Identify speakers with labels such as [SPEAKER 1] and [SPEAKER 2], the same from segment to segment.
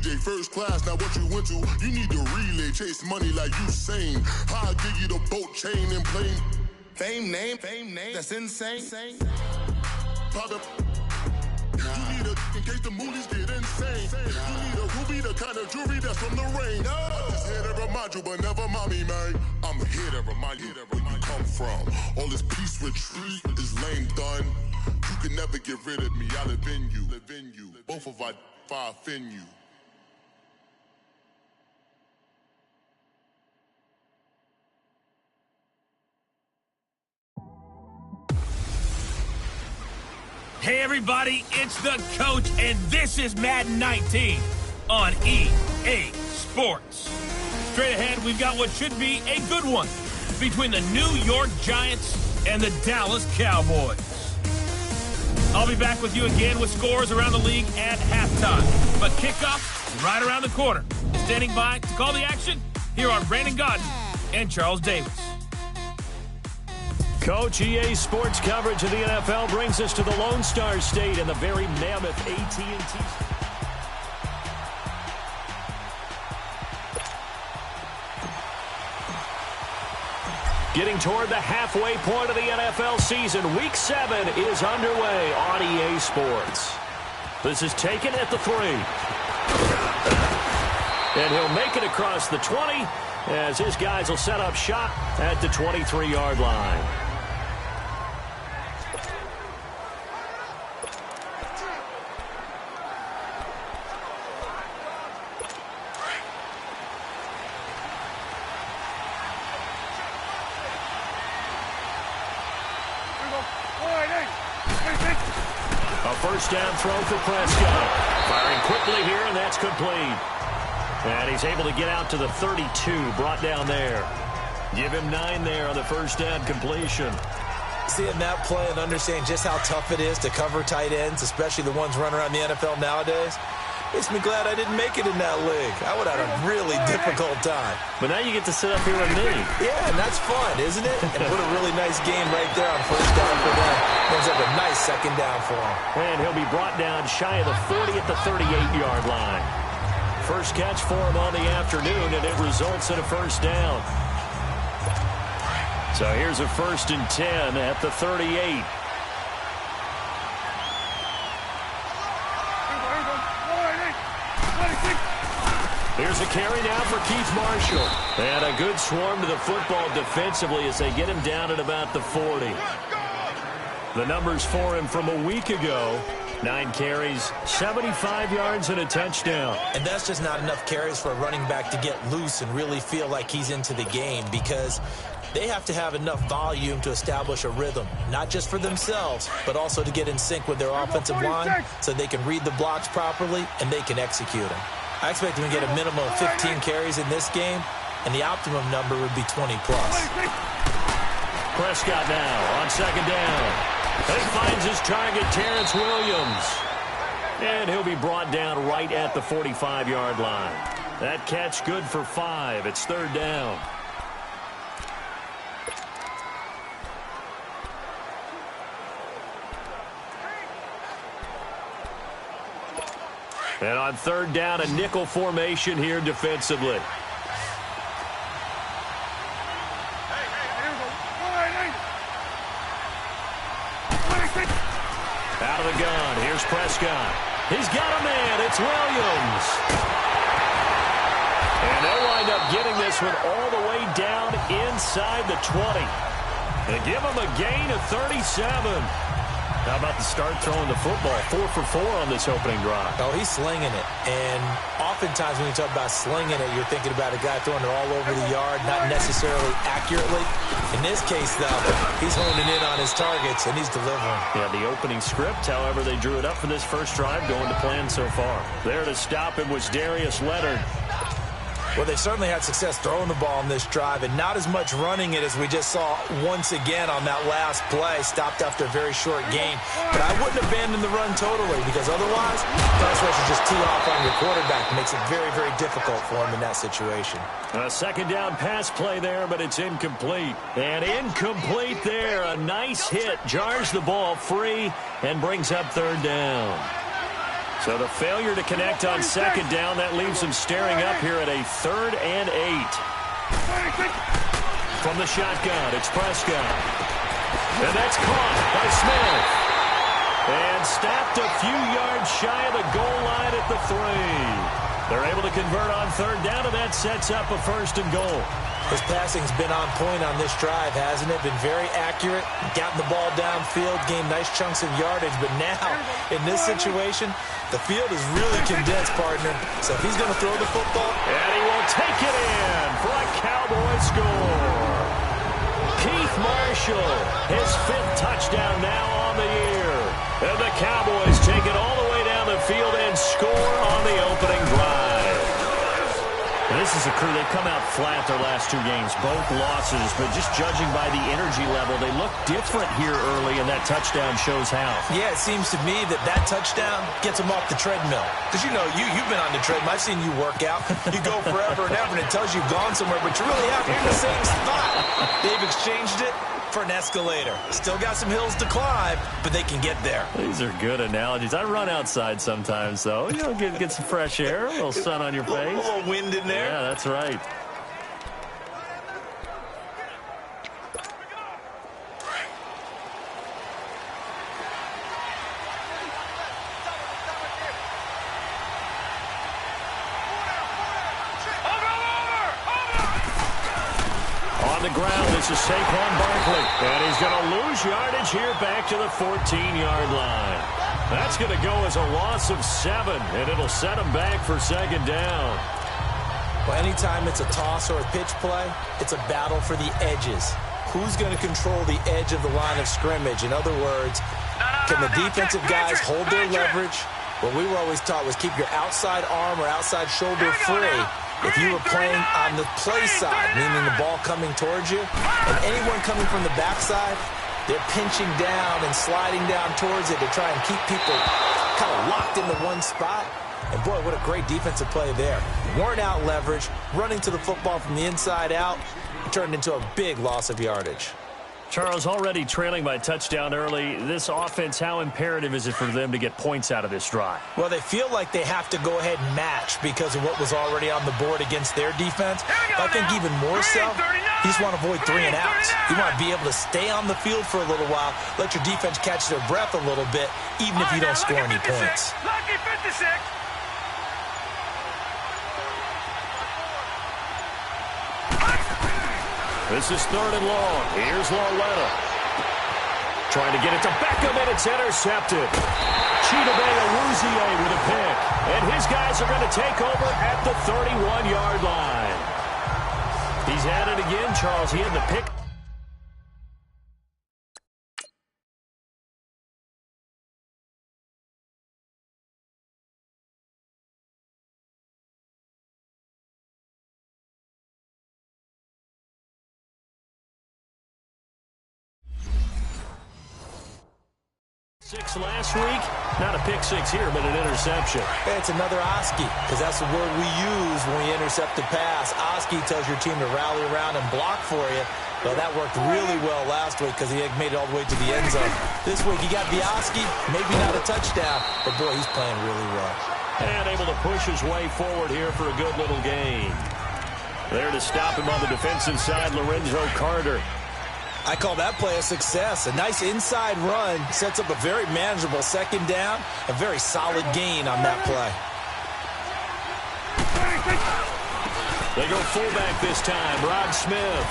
[SPEAKER 1] DJ first class, now what you went to? You need to relay, chase money like Usain. How I give you the boat chain and plane. Fame name, that's insane. Private. You need a in case the movies get insane. You need a ruby, the kind of jewelry that's from the rain. No. I'm just here to remind you, but never mommy, man. I'm here to remind you where you come from. All this peace retreat is lame done. You can never get rid of me. I live in you. Both of our fire fin you.
[SPEAKER 2] Hey everybody, it's the coach, and this is Madden 19 on EA Sports. Straight ahead, we've got what should be a good one between the New York Giants and the Dallas Cowboys. I'll be back with you again with scores around the league at halftime. But kickoff is right around the corner. Standing by to call the action, here are Brandon Godden and Charles Davis.
[SPEAKER 3] Coach, EA Sports coverage of the NFL brings us to the Lone Star State and the very mammoth AT&T. Getting toward the halfway point of the NFL season, Week 7 is underway on EA Sports. This is taken at the 3. And he'll make it across the 20 as his guys will set up shop at the 23-yard line. First down throw for Prescott. Firing quickly here, and that's complete. And he's able to get out to the 32, brought down there. Give him 9 there on the first down completion.
[SPEAKER 4] Seeing that play and understanding just how tough it is to cover tight ends, especially the ones running around the NFL nowadays, makes me glad I didn't make it in that league. I would have had a really difficult time.
[SPEAKER 3] But now you get to sit up here with me.
[SPEAKER 4] Yeah, and that's fun, isn't it? And what a really nice game right there on first down for them. Ends up a nice second down for him.
[SPEAKER 3] And he'll be brought down shy of the 40 at the 38-yard line. First catch for him on the afternoon, and it results in a first down. So here's a 1st and 10 at the 38. Here's a carry now for Keith Marshall. And a good swarm to the football defensively as they get him down at about the 40. The numbers for him from a week ago: 9 carries, 75 yards, and a touchdown.
[SPEAKER 4] And that's just not enough carries for a running back to get loose and really feel like he's into the game, because they have to have enough volume to establish a rhythm, not just for themselves, but also to get in sync with their offensive line so they can read the blocks properly and they can execute them. I expect them to get a minimum of 15 carries in this game, and the optimum number would be 20+.
[SPEAKER 3] Prescott now on second down. He finds his target, Terrence Williams. And he'll be brought down right at the 45-yard line. That catch good for 5. It's 3rd down. And on 3rd down, a nickel formation here defensively. Out of the gun, here's Prescott. He's got a man, it's Williams. And they'll wind up getting this one all the way down inside the 20. And give him a gain of 37. How about the start throwing the football? 4 for 4 on this opening drive.
[SPEAKER 4] Oh, he's slinging it. And oftentimes when you talk about slinging it, you're thinking about a guy throwing it all over the yard, not necessarily accurately. In this case, though, he's honing in on his targets, and he's delivering.
[SPEAKER 3] Yeah, the opening script, however, they drew it up for this first drive, going to plan so far. There to stop him was Darius Leonard.
[SPEAKER 4] Well, they certainly had success throwing the ball on this drive, and not as much running it as we just saw once again on that last play. Stopped after a very short gain. But I wouldn't abandon the run totally, because otherwise, pass rush will just tee off on your quarterback. It makes it very, very difficult for him in that situation.
[SPEAKER 3] A second down pass play there, but it's incomplete. And incomplete there. A nice hit. Jars the ball free and brings up 3rd down. So the failure to connect on second down, that leaves them staring up here at a 3rd and 8. From the shotgun, it's Prescott. And that's caught by Smith. And snapped a few yards shy of the goal line at the 3. They're able to convert on 3rd down, and that sets up a 1st and goal.
[SPEAKER 4] His passing's been on point on this drive, hasn't it? Been very accurate, gotten the ball downfield, gained nice chunks of yardage. But now, in this situation, the field is really condensed, partner. So if he's going to throw the football...
[SPEAKER 3] And he will take it in for a Cowboy score. Keith Marshall, his 5th touchdown now on the year. And the Cowboys take it all the way down the field and score on the opening drive. This is a crew, they've come out flat their last 2 games, both losses, but just judging by the energy level, they look different here early, and that touchdown shows how.
[SPEAKER 4] Yeah, it seems to me that touchdown gets them off the treadmill. Because, you've been on the treadmill. I've seen you work out. You go forever and ever, and it tells you you've gone somewhere, but you're really out here in the same spot. They've exchanged it for an escalator. Still got some hills to climb, but they can get there.
[SPEAKER 3] These are good analogies. I run outside sometimes, though. Get some fresh air, a little sun on your face.
[SPEAKER 4] A little wind in there.
[SPEAKER 3] Yeah, that's right. The ground, this is Saquon Barkley, and he's going to lose yardage here back to the 14-yard line. That's going to go as a loss of 7, and it'll set him back for 2nd down.
[SPEAKER 4] Well, anytime it's a toss or a pitch play, it's a battle for the edges. Who's going to control the edge of the line of scrimmage? In other words, can the defensive guys hold their leverage? What we were always taught was keep your outside arm or outside shoulder free. If you were playing on the play side, meaning the ball coming towards you, and anyone coming from the backside, they're pinching down and sliding down towards it to try and keep people kind of locked into one spot. And boy, what a great defensive play there. Worn out leverage, running to the football from the inside out, turned into a big loss of yardage.
[SPEAKER 3] Charles, already trailing by touchdown early. This offense, how imperative is it for them to get points out of this drive?
[SPEAKER 4] Well, they feel like they have to go ahead and match because of what was already on the board against their defense. But I think even more so, you just want to avoid 3 and outs. You want to be able to stay on the field for a little while, let your defense catch their breath a little bit, even if you don't score any points.
[SPEAKER 5] Lucky 56.
[SPEAKER 3] This is 3rd and long. Here's Lauletta. Trying to get it to Beckham, and it's intercepted. Chidobe Awuzie with a pick. And his guys are going to take over at the 31-yard line. He's at it again, Charles. He had the pick. Last week, not a pick 6 here, but an interception.
[SPEAKER 4] It's another Oski, because that's the word we use when we intercept a pass. Oski tells your team to rally around and block for you. Well, that worked really well last week because he made it all the way to the end zone. This week, he got the Oski, maybe not a touchdown, but boy, he's playing really well.
[SPEAKER 3] And able to push his way forward here for a good little gain. There to stop him on the defensive side, Lorenzo Carter.
[SPEAKER 4] I call that play a success. A nice inside run sets up a very manageable 2nd down. A very solid gain on that play.
[SPEAKER 3] They go fullback this time, Rod Smith.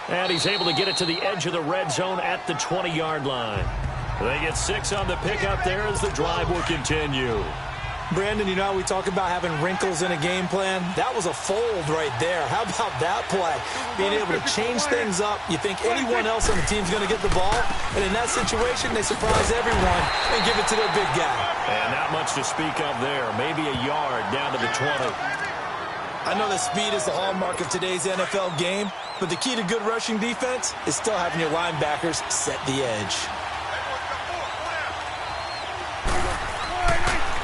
[SPEAKER 3] And he's able to get it to the edge of the red zone at the 20-yard line. They get 6 on the pickup there as the drive will continue.
[SPEAKER 4] Brandon, how we talk about having wrinkles in a game plan? That was a fold right there. How about that play? Being able to change things up. You think anyone else on the team's going to get the ball, and in that situation, they surprise everyone and give it to their big guy.
[SPEAKER 3] And not much to speak of there. Maybe a yard down to the 20.
[SPEAKER 4] I know that speed is the hallmark of today's NFL game, but the key to good rushing defense is still having your linebackers set the edge.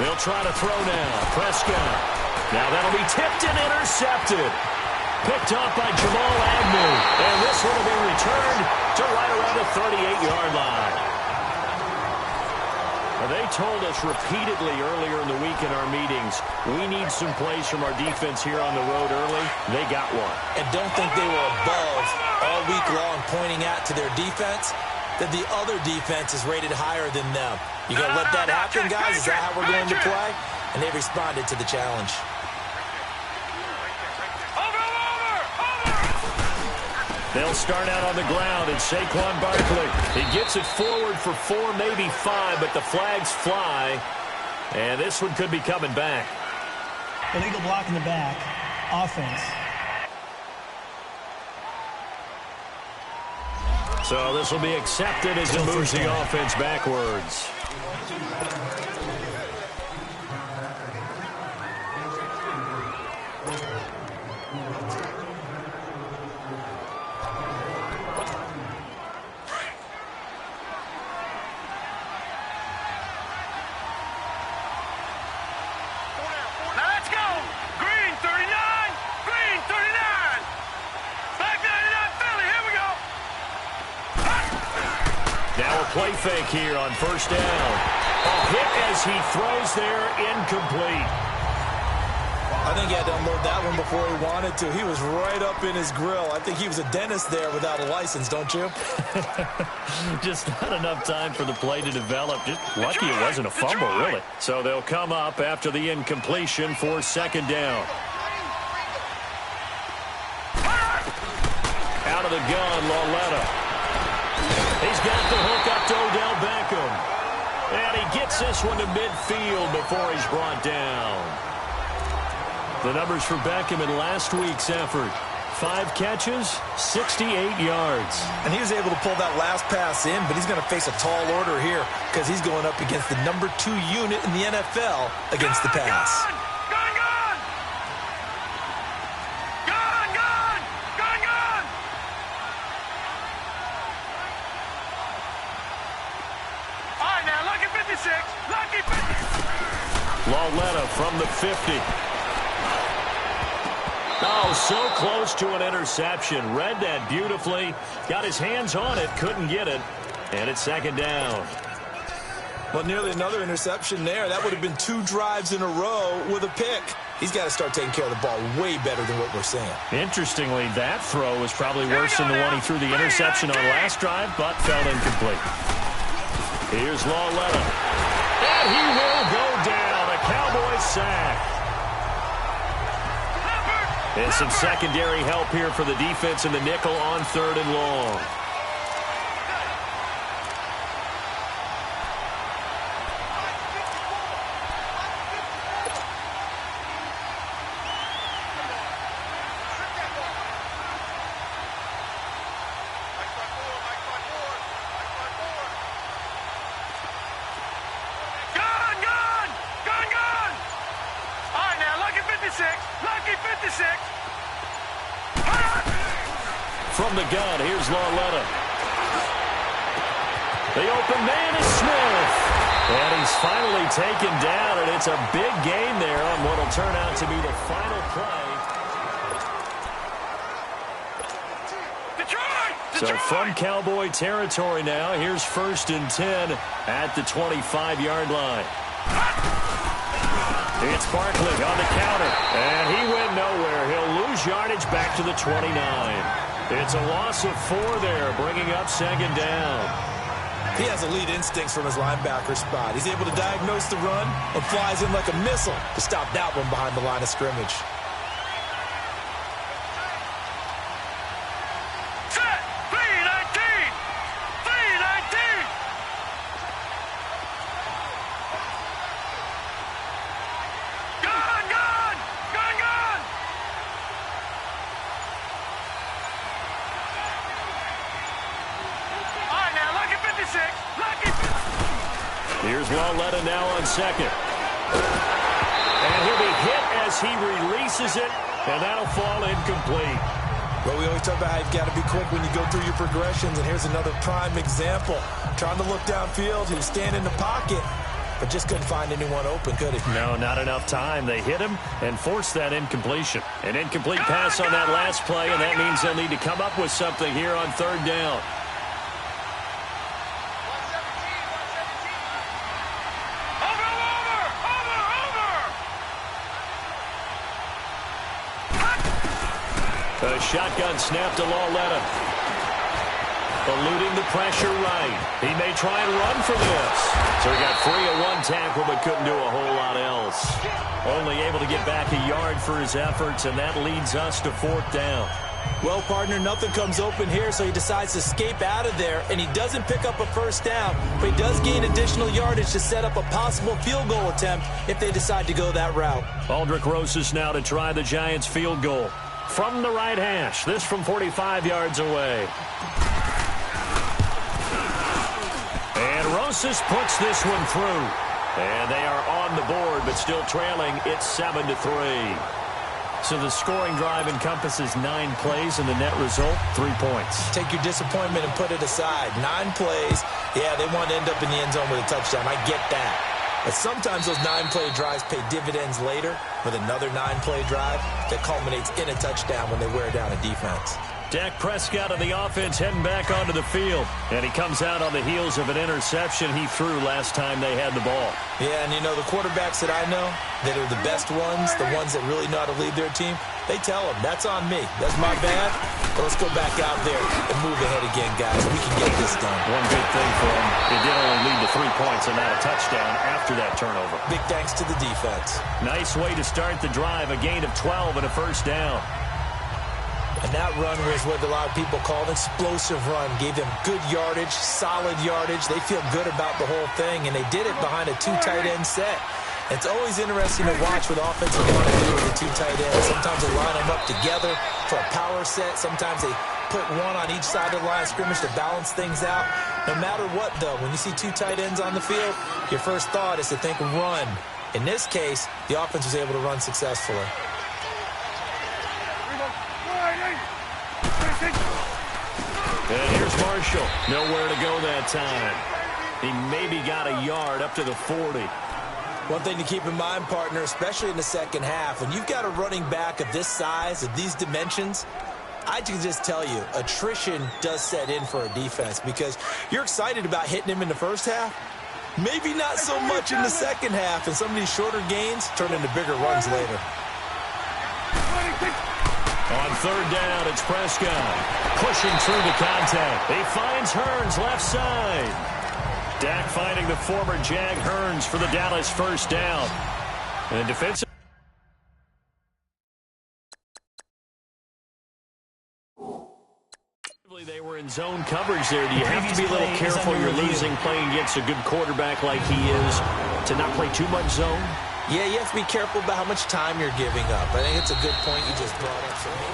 [SPEAKER 3] They'll try to throw now. Prescott. Now that'll be tipped and intercepted. Picked off by Jamal Agnew. And this one will be returned to right around the 38-yard line. They told us repeatedly earlier in the week in our meetings, we need some plays from our defense here on the road early. They got one.
[SPEAKER 4] And don't think they were above all week long pointing out to their defense that the other defense is rated higher than them. You going to let that happen, guys? Is that how we're going to play? And they responded to the challenge.
[SPEAKER 3] They'll start out on the ground, and Saquon Barkley. He gets it forward for 4, maybe 5, but the flags fly. And this one could be coming back.
[SPEAKER 5] Illegal block in the back. Offense.
[SPEAKER 3] So this will be accepted as it moves the offense backwards. Play fake here on first down. A hit as he throws there, incomplete.
[SPEAKER 4] I think he had to unload that one before he wanted to. He was right up in his grill. I think he was a dentist there without a license, don't you?
[SPEAKER 3] Just not enough time for the play to develop. Just lucky it wasn't a fumble, really. So they'll come up after the incompletion for second down. Out of the gun, Lauletta. He's got the hook up to Odell Beckham. And he gets this one to midfield before he's brought down. The numbers for Beckham in last week's effort. 5 catches, 68 yards.
[SPEAKER 4] And he was able to pull that last pass in, but he's going to face a tall order here because he's going up against the number 2 unit in the NFL against the pass.
[SPEAKER 3] Lauletta from the 50. Oh, so close to an interception. Read that beautifully. Got his hands on it, couldn't get it. And it's second down.
[SPEAKER 4] Well, nearly another interception there. That would have been 2 drives in a row with a pick. He's got to start taking care of the ball way better than what we're seeing. Interestingly, that throw was probably worse than the one he threw the interception on last drive, but fell incomplete.
[SPEAKER 3] Here's Lauletta. And he will go down. A Cowboys sack. And some secondary help here for the defense in the nickel on 3rd and long. From the gun, here's Lauletta. The open man is Smith. And he's finally taken down, and it's a big gain there on what will turn out to be the final play. So from Cowboy territory now, here's 1st and 10 at the 25-yard line. It's Barkley on the counter, and he went nowhere. He'll lose yardage back to the 29. It's a loss of 4 there, bringing up second down. He has elite instincts from his linebacker spot. He's able to diagnose the run and flies in like a missile to stop that one behind the line of scrimmage. Here's Lauletta now on second. And he'll be hit as he releases it, and that'll fall incomplete. Well, we always talk about how you've got to be quick when you go through your progressions, and here's another prime example. Trying to look downfield, he was standing in the pocket, but just couldn't find anyone open, could he? No, not enough time. They hit him and forced that incompletion. An incomplete pass on that last play, and that means they'll need to come up with something here on 3rd down. A shotgun snap to Lauletta. Eluding the pressure right. He may try and run for this. So he got free of one tackle but couldn't do a whole lot else. Only able to get back a yard for his efforts, and that leads us to 4th down.
[SPEAKER 4] Well, partner, nothing comes open here, so he decides to escape out of there, and he doesn't pick up a first down, but he does gain additional yardage to set up a possible field goal attempt if they decide to go that route.
[SPEAKER 3] Aldrich Rosas now to try the Giants' field goal. From the right hash, this from 45 yards away. And Rosas puts this one through. And they are on the board, but still trailing. It's 7-3. So the scoring drive encompasses 9 plays, and the net result, 3 points.
[SPEAKER 4] Take your disappointment and put it aside. 9 plays. Yeah, they want to end up in the end zone with a touchdown. I get that. But sometimes those 9-play drives pay dividends later with another 9-play drive that culminates in a touchdown when they wear down a defense.
[SPEAKER 3] Dak Prescott on the offense heading back onto the field. And he comes out on the heels of an interception he threw last time they had the ball.
[SPEAKER 4] Yeah, and you know, the quarterbacks that I know that are the best ones, the ones that really know how to lead their team, they tell them, that's on me. That's my bad. But let's go back out there and move ahead again, guys. We can get this done.
[SPEAKER 3] One good thing for him, it did only lead to 3 points and not a touchdown after that turnover.
[SPEAKER 4] Big thanks to the defense.
[SPEAKER 3] Nice way to start the drive, a gain of 12 and a first down.
[SPEAKER 4] And that run was what a lot of people call an explosive run. Gave them good yardage, solid yardage. They feel good about the whole thing, and they did it behind a 2 tight end set. It's always interesting to watch what offensive line do with the 2 tight ends. Sometimes they line them up together for a power set. Sometimes they put one on each side of the line of scrimmage to balance things out. No matter what, though, when you see 2 tight ends on the field, your first thought is to think run. In this case, the offense was able to run successfully.
[SPEAKER 3] And here's Marshall. Nowhere to go that time. He maybe got a yard up to the 40.
[SPEAKER 4] One thing to keep in mind, partner, especially in the second half, when you've got a running back of this size, of these dimensions, I can just tell you, attrition does set in for a defense because you're excited about hitting him in the first half. Maybe not so much in the second half, and some of these shorter gains turn into bigger runs later.
[SPEAKER 3] On 3rd down, it's Prescott. Pushing through the contact. He finds Hearns left side. Dak finding the former Jag Hearns for the Dallas first down. And defensive. They were in zone coverage there. Do you have to be a little careful you're losing playing against a good quarterback like he is to not play too much zone?
[SPEAKER 4] Yeah, you have to be careful about how much time you're giving up. I think it's a good point you just brought up for me.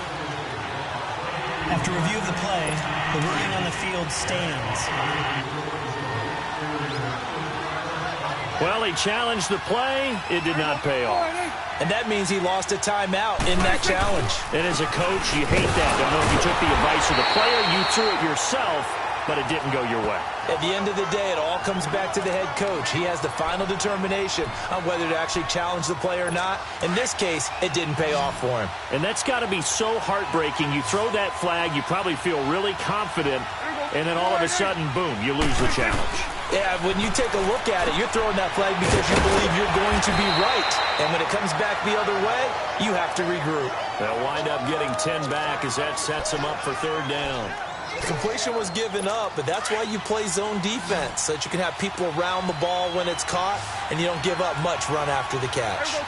[SPEAKER 5] After review of the play, the wording on the field stands.
[SPEAKER 3] Well, he challenged the play. It did not pay off.
[SPEAKER 4] And that means he lost a timeout in that challenge.
[SPEAKER 3] And as a coach, you hate that. Don't know if you took the advice of the player, you threw it yourself, but it didn't go your way.
[SPEAKER 4] At the end of the day, it all comes back to the head coach. He has the final determination on whether to actually challenge the play or not. In this case, it didn't pay off for him.
[SPEAKER 3] And that's got to be so heartbreaking. You throw that flag, you probably feel really confident, and then all of a sudden, boom, you lose the challenge.
[SPEAKER 4] Yeah, when you take a look at it, you're throwing that flag because you believe you're going to be right. And when it comes back the other way, you have to regroup.
[SPEAKER 3] They'll wind up getting 10 back as that sets them up for 3rd down.
[SPEAKER 4] Completion was given up, but that's why you play zone defense, so that you can have people around the ball when it's caught, and you don't give up much run after the catch.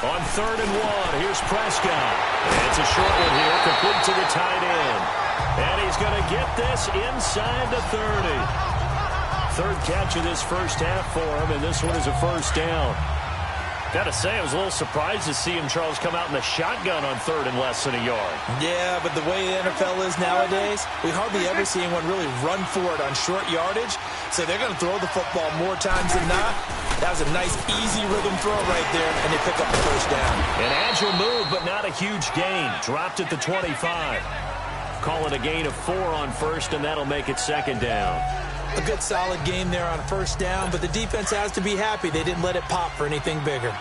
[SPEAKER 3] On 3rd and 1, here's Prescott. It's a short one here, complete to the tight end. And he's going to get this inside the 30. 3rd catch of this first half for him, and this one is a first down. Got to say, I was a little surprised to see him, Charles, come out in the shotgun on 3rd and less than a yard.
[SPEAKER 4] Yeah, but the way the NFL is nowadays, we hardly ever see anyone really run for it on short yardage. So they're going to throw the football more times than not. That was a nice, easy rhythm throw right there, and they pick up the first down.
[SPEAKER 3] An agile move, but not a huge gain. Dropped at the 25. Call it a gain of 4 on 1st, and that'll make it 2nd down.
[SPEAKER 4] A good solid game there on 1st down, but the defense has to be happy they didn't let it pop for anything bigger.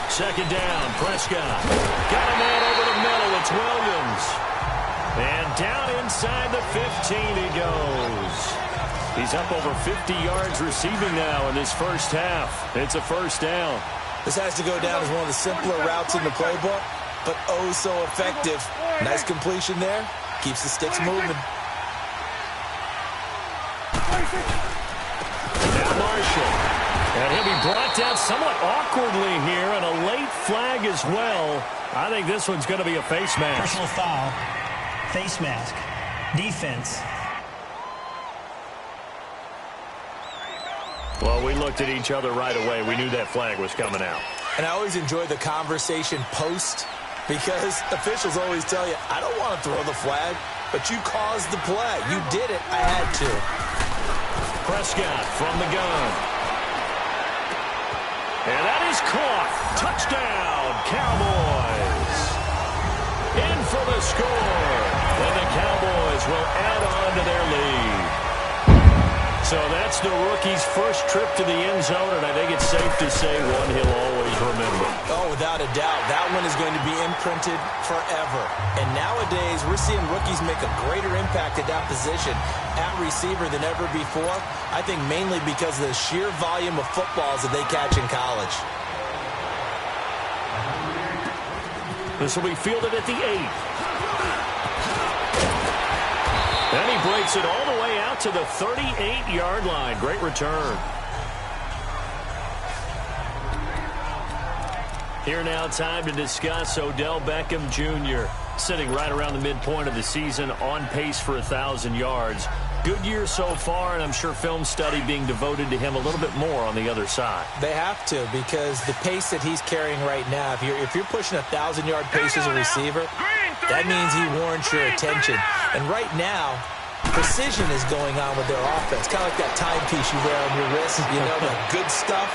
[SPEAKER 3] Second down, Prescott. Got a man over the middle. It's Williams. And down inside the 15 he goes. He's up over 50 yards receiving now in his first half. It's a first down.
[SPEAKER 4] This has to go down as one of the simpler routes in the playbook, but oh so effective. Nice completion there. Keeps the sticks moving.
[SPEAKER 3] Now Marshall. And he'll be brought down somewhat awkwardly here, and a late flag as well. I think this one's going to be a face mask.
[SPEAKER 5] Personal foul. Face mask. Defense.
[SPEAKER 3] Well, we looked at each other right away. We knew that flag was coming out.
[SPEAKER 4] And I always enjoy the conversation post, because officials always tell you, I don't want to throw the flag, but you caused the play. You did it. I had to.
[SPEAKER 3] Prescott from the gun. And that is caught. Touchdown, Cowboys. In for the score. And the Cowboys will add on to their lead. So that's the rookie's first trip to the end zone, and I think it's safe to say one he'll always remember.
[SPEAKER 4] Oh, without a doubt. That one is going to be imprinted forever. And nowadays, we're seeing rookies make a greater impact at that position at receiver than ever before. I think mainly because of the sheer volume of footballs that they catch in college.
[SPEAKER 3] This will be fielded at the 8. And he breaks it all the way out to the 38-yard line. Great return. Here now, time to discuss Odell Beckham Jr. Sitting right around the midpoint of the season, on pace for 1,000 yards. Good year so far, and I'm sure film study being devoted to him a little bit more on the other side.
[SPEAKER 4] They have to, because the pace that he's carrying right now, if you're pushing 1,000-yard pace as a receiver, that means he warrants your attention. And right now, precision is going on with their offense. Kind of like that timepiece you wear on your wrist. You know, the good stuff.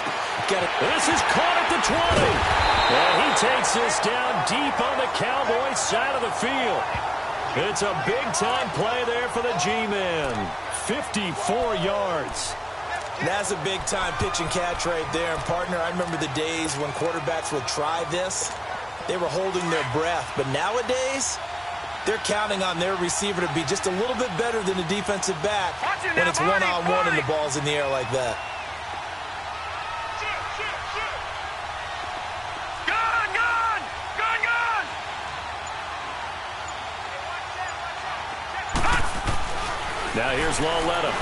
[SPEAKER 3] This is caught at the 20. And he takes this down deep on the Cowboys side of the field. It's a big-time play there for the G-men. 54 yards.
[SPEAKER 4] That's a big-time pitch and catch right there. And, partner, I remember the days when quarterbacks would try this. They were holding their breath. But nowadays, they're counting on their receiver to be just a little bit better than the defensive back when it's one-on-one and the ball's in the air like that.
[SPEAKER 3] Now here's Lawletta.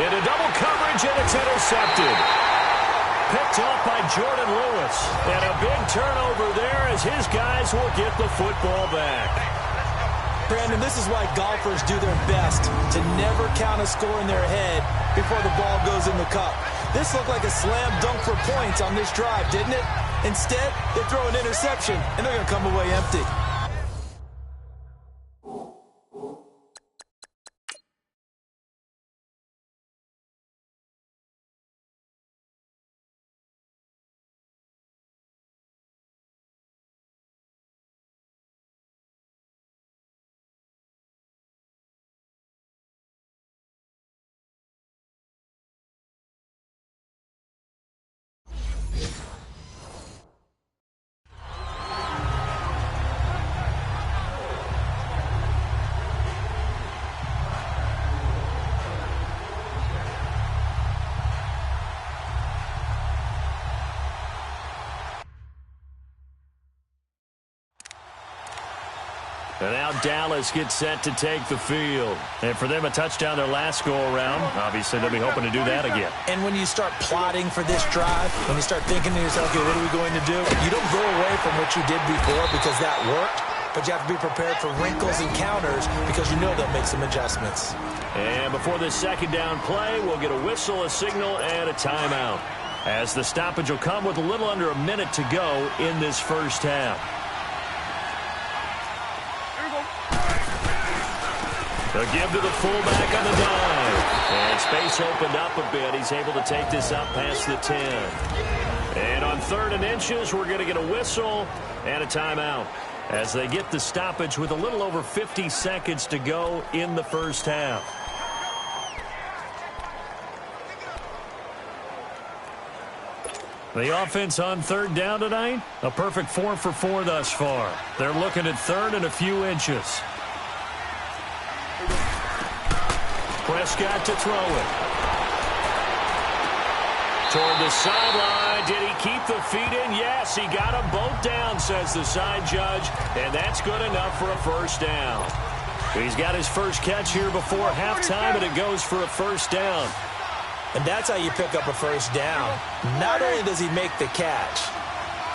[SPEAKER 3] Into double coverage, and it's intercepted. Picked off by Jordan Lewis. And a big turnover there as his guys will get the football back.
[SPEAKER 4] Brandon, this is why golfers do their best to never count a score in their head before the ball goes in the cup. This looked like a slam dunk for points on this drive, didn't it? Instead, they throw an interception, and they're going to come away empty.
[SPEAKER 3] And now Dallas gets set to take the field. And for them, a touchdown their last go-around. Obviously, they'll be hoping to do that again.
[SPEAKER 4] And when you start plotting for this drive, when you start thinking to yourself, okay, what are we going to do? You don't go away from what you did before because that worked, but you have to be prepared for wrinkles and counters because you know they'll make some adjustments.
[SPEAKER 3] And before this second down play, we'll get a whistle, a signal, and a timeout, as the stoppage will come with a little under a minute to go in this first half. The give to the fullback on the dive. And space opened up a bit. He's able to take this up past the 10. And on 3rd and inches, we're going to get a whistle and a timeout as they get the stoppage with a little over 50 seconds to go in the first half. The offense on 3rd down tonight, a perfect 4 for 4 thus far. They're looking at 3rd and a few inches. Prescott to throw it. Toward the sideline. Did he keep the feet in? Yes, he got them both down, says the side judge, and that's good enough for a first down. He's got his first catch here before halftime, and it goes for a first down.
[SPEAKER 4] And that's how you pick up a first down. Not only does he make the catch,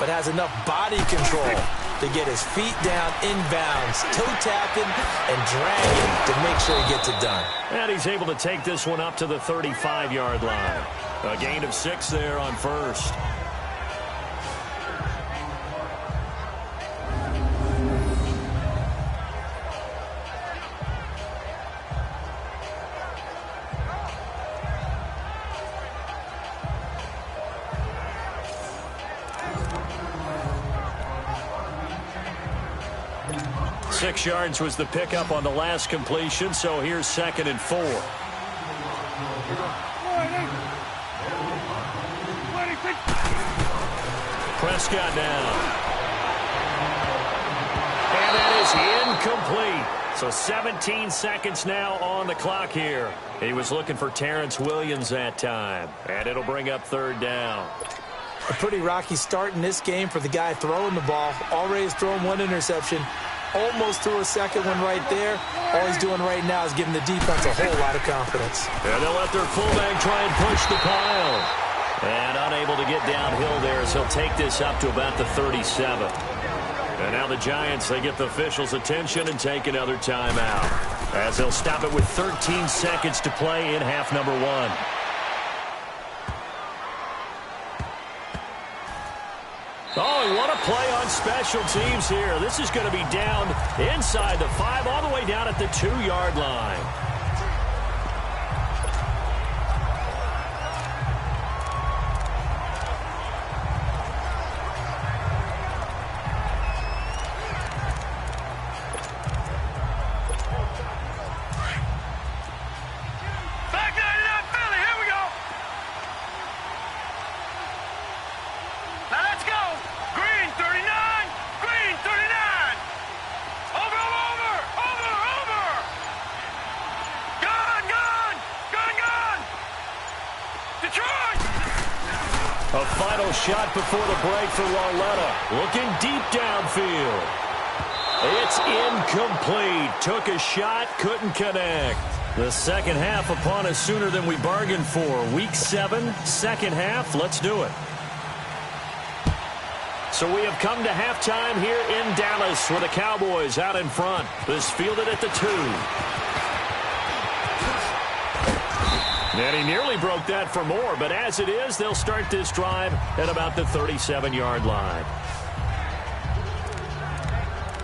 [SPEAKER 4] but has enough body control to get his feet down inbounds, toe-tapping and dragging to make sure he gets it done.
[SPEAKER 3] And he's able to take this one up to the 35-yard line. A gain of 6 there on first. Six yards was the pickup on the last completion, so here's 2nd and 4. Prescott now. And that is incomplete. So 17 seconds now on the clock here. He was looking for Terrence Williams that time. And it'll bring up 3rd down.
[SPEAKER 4] A pretty rocky start in this game for the guy throwing the ball. Already has thrown 1 interception. Almost threw a second one right there. All he's doing right now is giving the defense a whole lot of confidence.
[SPEAKER 3] And they'll let their fullback try and push the pile. And unable to get downhill there as he'll take this up to about the 37. And now the Giants, they get the officials' attention and take another timeout, as they'll stop it with 13 seconds to play in half number 1. Oh, what a play on special teams here. This is going to be down inside the 5, all the way down at the 2-yard line. A final shot before the break for Lauletta. Looking deep downfield. It's incomplete. Took a shot, couldn't connect. The second half upon us sooner than we bargained for. Week 7, second half. Let's do it. So we have come to halftime here in Dallas with the Cowboys out in front. This fielded at the 2. And he nearly broke that for more, but as it is, they'll start this drive at about the 37-yard line.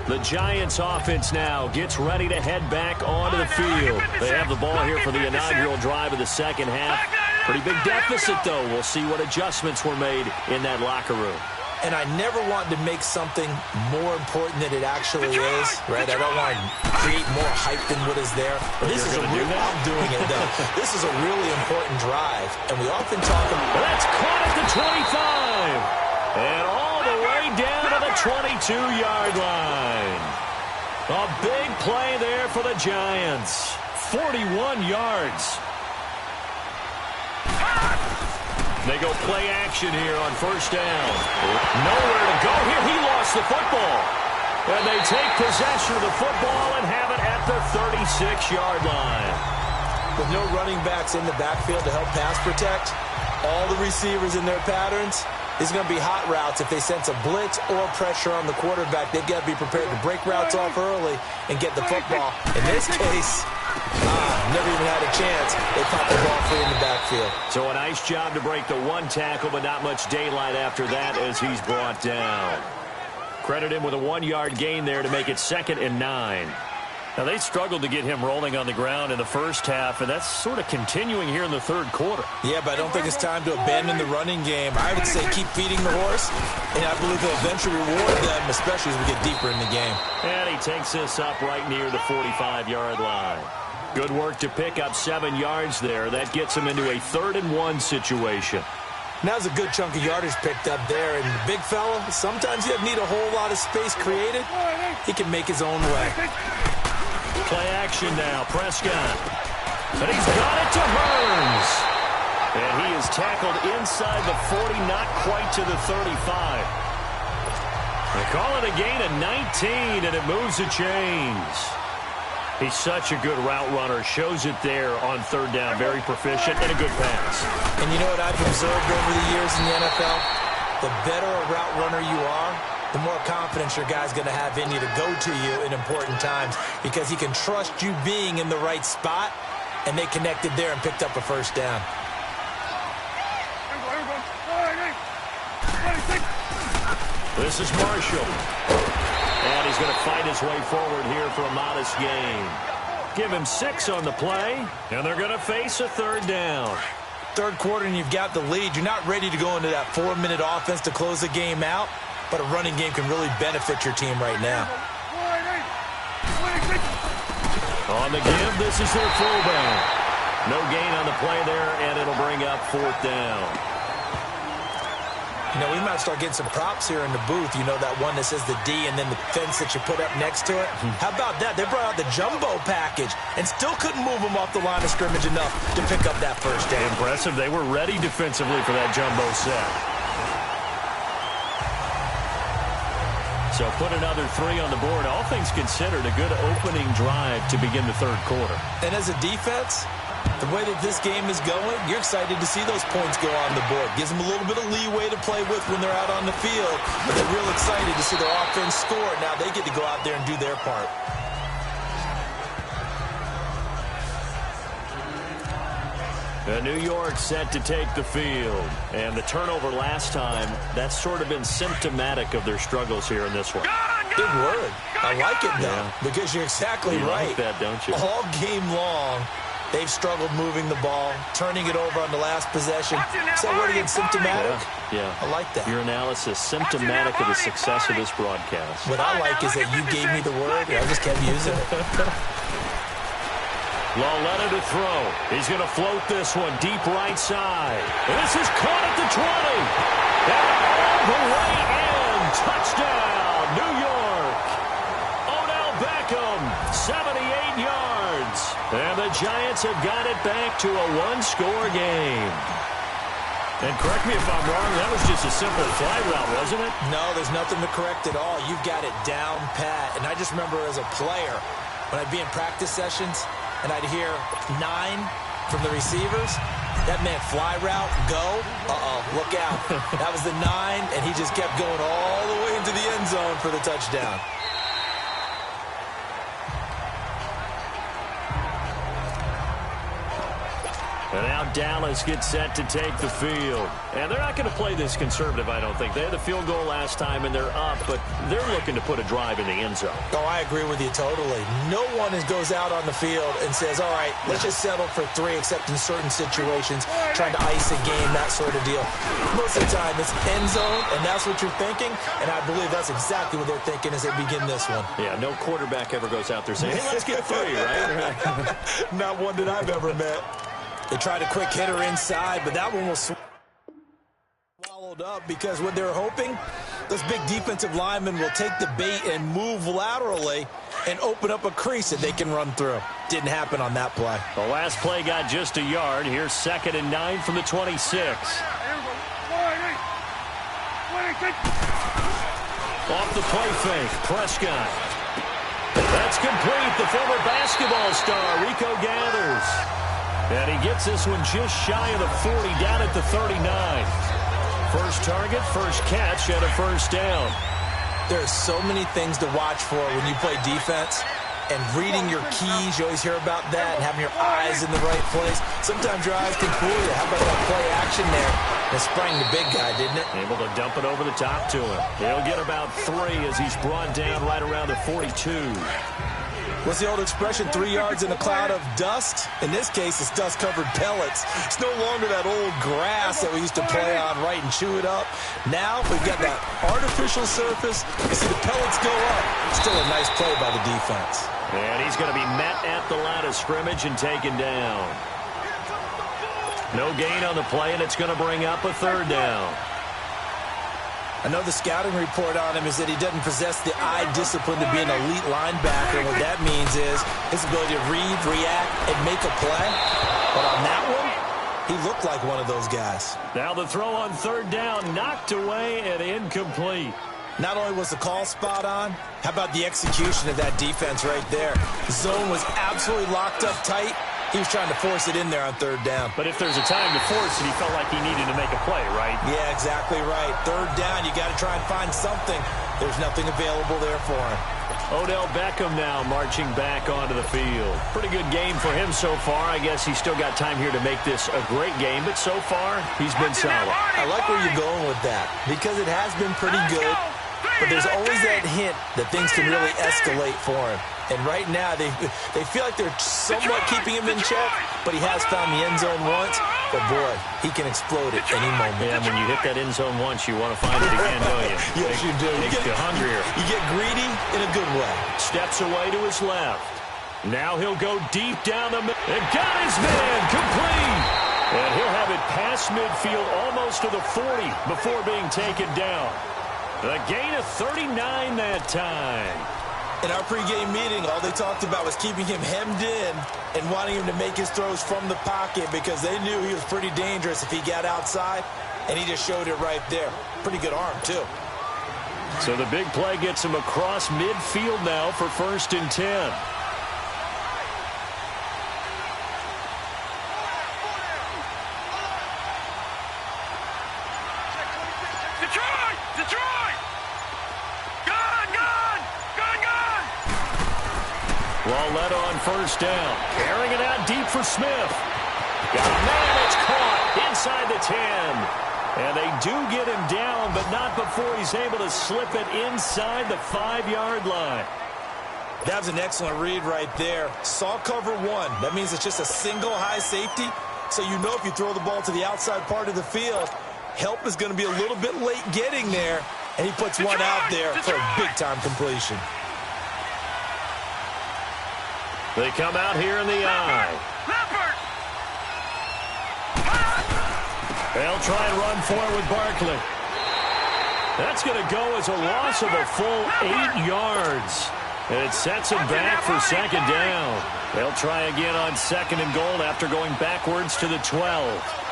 [SPEAKER 3] The Giants offense now gets ready to head back onto the field. They have the ball here for the inaugural drive of the second half. Pretty big deficit, though. We'll see what adjustments were made in that locker room.
[SPEAKER 4] And I never want to make something more important than it actually is, right? I don't want to create more hype than what is there. But this is a real, I'm doing it, though. This is a really important drive, and we often talk about...
[SPEAKER 3] That's caught at the 25, and all the way down to the 22-yard line. A big play there for the Giants. 41 yards. They go play action here on first down. Nowhere to go here. He lost the football. And they take possession of the football and have it at the 36-yard line.
[SPEAKER 4] With no running backs in the backfield to help pass protect, all the receivers in their patterns, it's going to be hot routes. If they sense a blitz or pressure on the quarterback, they've got to be prepared to break routes off early and get the football. In this case, never even had a chance. They caught the ball free in the backfield.
[SPEAKER 3] So a nice job to break the 1 tackle, but not much daylight after that as he's brought down. Credit him with a 1-yard gain there to make it 2nd and 9. Now, they struggled to get him rolling on the ground in the first half, and that's sort of continuing here in the third quarter.
[SPEAKER 4] Yeah, but I don't think it's time to abandon the running game. I would say keep feeding the horse, and I believe he'll eventually reward them, especially as we get deeper in the game.
[SPEAKER 3] And he takes this up right near the 45-yard line. Good work to pick up 7 yards there. That gets him into a 3rd and 1 situation.
[SPEAKER 4] Now's a good chunk of yardage picked up there, and the big fella, sometimes you need a whole lot of space created. He can make his own way.
[SPEAKER 3] Play action now. Prescott. And he's got it to Burns. And he is tackled inside the 40, not quite to the 35. They call it a gain of 19, and it moves the chains. He's such a good route runner. Shows it there on third down. Very proficient and a good pass.
[SPEAKER 4] And you know what I've observed over the years in the NFL? The better a route runner you are, the more confidence your guy's going to have in you to go to you in important times because he can trust you being in the right spot, and they connected there and picked up a first down.
[SPEAKER 3] This is Marshall. And he's going to fight his way forward here for a modest gain. Give him 6 on the play, and they're going to face a third down.
[SPEAKER 4] Third quarter and you've got the lead. You're not ready to go into that 4-minute offense to close the game out, but a running game can really benefit your team right now.
[SPEAKER 3] On the give, this is their fullback. No gain on the play there, and it'll bring up 4th down.
[SPEAKER 4] You know, we might start getting some props here in the booth. You know, that one that says the D and then the fence that you put up next to it. How about that? They brought out the jumbo package and still couldn't move them off the line of scrimmage enough to pick up that first down.
[SPEAKER 3] Impressive. They were ready defensively for that jumbo set. So put another 3 on the board. All things considered, a good opening drive to begin the third quarter.
[SPEAKER 4] And as a defense, the way that this game is going, you're excited to see those points go on the board. Gives them a little bit of leeway to play with when they're out on the field. But they're real excited to see their offense score. Now they get to go out there and do their part.
[SPEAKER 3] New York set to take the field. And the turnover last time, that's sort of been symptomatic of their struggles here in this one.
[SPEAKER 4] Big word. I like it, though, because you're exactly right.
[SPEAKER 3] You like that, don't you?
[SPEAKER 4] All game long, they've struggled moving the ball, turning it over on the last possession. Is that word again, symptomatic?
[SPEAKER 3] Yeah.
[SPEAKER 4] I like that.
[SPEAKER 3] Your analysis, symptomatic of the success of this broadcast.
[SPEAKER 4] What I like is that you gave me the word, and I just kept using it.
[SPEAKER 3] Lauletta to throw. He's going to float this one deep right side. And this is caught at the 20. And all the way in. Touchdown, New York. Odell Beckham, 78 yards. And the Giants have got it back to a one-score game. And correct me if I'm wrong, that was just a simple fly route, wasn't it?
[SPEAKER 4] No, there's nothing to correct at all. You've got it down pat. And I just remember as a player, when I'd be in practice sessions, and I'd hear 9 from the receivers, that meant fly route, go, look out. That was the 9, and he just kept going all the way into the end zone for the touchdown.
[SPEAKER 3] And now Dallas gets set to take the field. And they're not going to play this conservative, I don't think. They had the field goal last time, and they're up, but they're looking to put a drive in the end zone.
[SPEAKER 4] Oh, I agree with you totally. No one goes out on the field and says, all right, let's just settle for 3, except in certain situations, trying to ice a game, that sort of deal. Most of the time, it's end zone, and that's what you're thinking, and I believe that's exactly what they're thinking as they begin this one.
[SPEAKER 3] Yeah, no quarterback ever goes out there saying, hey, let's get 3, right?
[SPEAKER 4] Not one that I've ever met. They tried a quick hitter inside, but that one was swallowed up because what they're hoping, those big defensive linemen will take the bait and move laterally and open up a crease that they can run through. Didn't happen on that play.
[SPEAKER 3] The last play got just a yard. Here's 2nd and 9 from the 26. Off the play fake, Prescott. That's complete. The former basketball star, Rico gathers. And he gets this one just shy of the 40, down at the 39. First target, first catch, and a first down.
[SPEAKER 4] There's so many things to watch for when you play defense. And reading your keys, you always hear about that, and having your eyes in the right place. Sometimes your eyes can fool you. How about that play action there? It sprang the big guy, didn't it?
[SPEAKER 3] Able to dump it over the top to him. He'll get about 3 as he's brought down right around the 42.
[SPEAKER 4] What's the old expression, 3 yards in a cloud of dust? In this case, it's dust-covered pellets. It's no longer that old grass that we used to play on, right, and chew it up. Now we've got that artificial surface. You see the pellets go up. Still a nice play by the defense.
[SPEAKER 3] And he's going to be met at the line of scrimmage and taken down. No gain on the play, and it's going to bring up a third down.
[SPEAKER 4] I know the scouting report on him is that he doesn't possess the eye discipline to be an elite linebacker. And what that means is his ability to read, react, and make a play. But on that one, he looked like one of those guys.
[SPEAKER 3] Now the throw on third down, knocked away and incomplete.
[SPEAKER 4] Not only was the call spot on, how about the execution of that defense right there? The zone was absolutely locked up tight. He was trying to force it in there on third down.
[SPEAKER 3] But if there's a time to force it, he felt like he needed to make a play, right?
[SPEAKER 4] Yeah, exactly right. Third down, you got to try and find something. There's nothing available there for him.
[SPEAKER 3] Odell Beckham now marching back onto the field. Pretty good game for him so far. I guess he's still got time here to make this a great game, but so far, he's been solid.
[SPEAKER 4] I like where you're going with that because it has been pretty good, but there's always that hint that things can really escalate for him. And right now, they feel like they're somewhat keeping him in check, but he has found the end zone once. But, boy, he can explode at any moment.
[SPEAKER 3] Yeah, when you hit that end zone once, you want to find it again, don't you?
[SPEAKER 4] Yes, you do.
[SPEAKER 3] Makes you hungrier.
[SPEAKER 4] You get greedy in a good way.
[SPEAKER 3] Steps away to his left. Now he'll go deep down the middle. And got his man complete. And he'll have it past midfield almost to the 40 before being taken down. A gain of 39 that time.
[SPEAKER 4] In our pregame meeting, all they talked about was keeping him hemmed in and wanting him to make his throws from the pocket because they knew he was pretty dangerous if he got outside, and he just showed it right there. Pretty good arm, too.
[SPEAKER 3] So the big play gets him across midfield now for 1st and 10. Led on 1st down. Carrying it out deep for Smith. Got a man, it's caught inside the 10. And they do get him down, but not before he's able to slip it inside the 5-yard line.
[SPEAKER 4] That was an excellent read right there. Saw cover one. That means it's just a single high safety. So you know if you throw the ball to the outside part of the field, help is going to be a little bit late getting there. And he puts one out there for a big-time completion.
[SPEAKER 3] They come out here in the eye. They'll try and run for it with Barkley. That's going to go as a loss of a full 8 yards. And it sets him back for 2nd down. They'll try again on 2nd and goal after going backwards to the 12.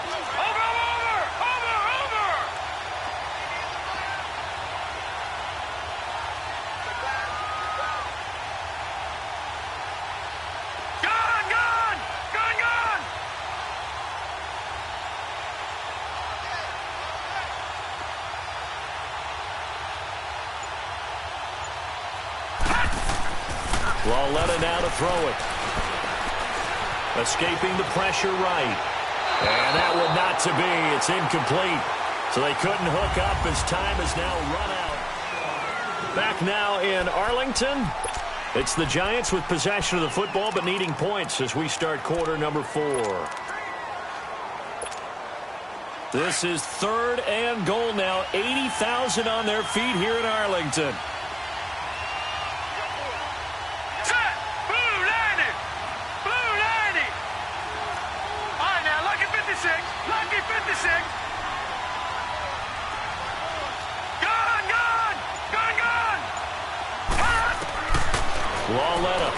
[SPEAKER 3] Lalletta now to throw it. Escaping the pressure right. And that one not to be. It's incomplete. So they couldn't hook up as time has now run out. Back now in Arlington. It's the Giants with possession of the football but needing points as we start quarter number 4. This is 3rd and goal now. 80,000 on their feet here in Arlington. Lalletta.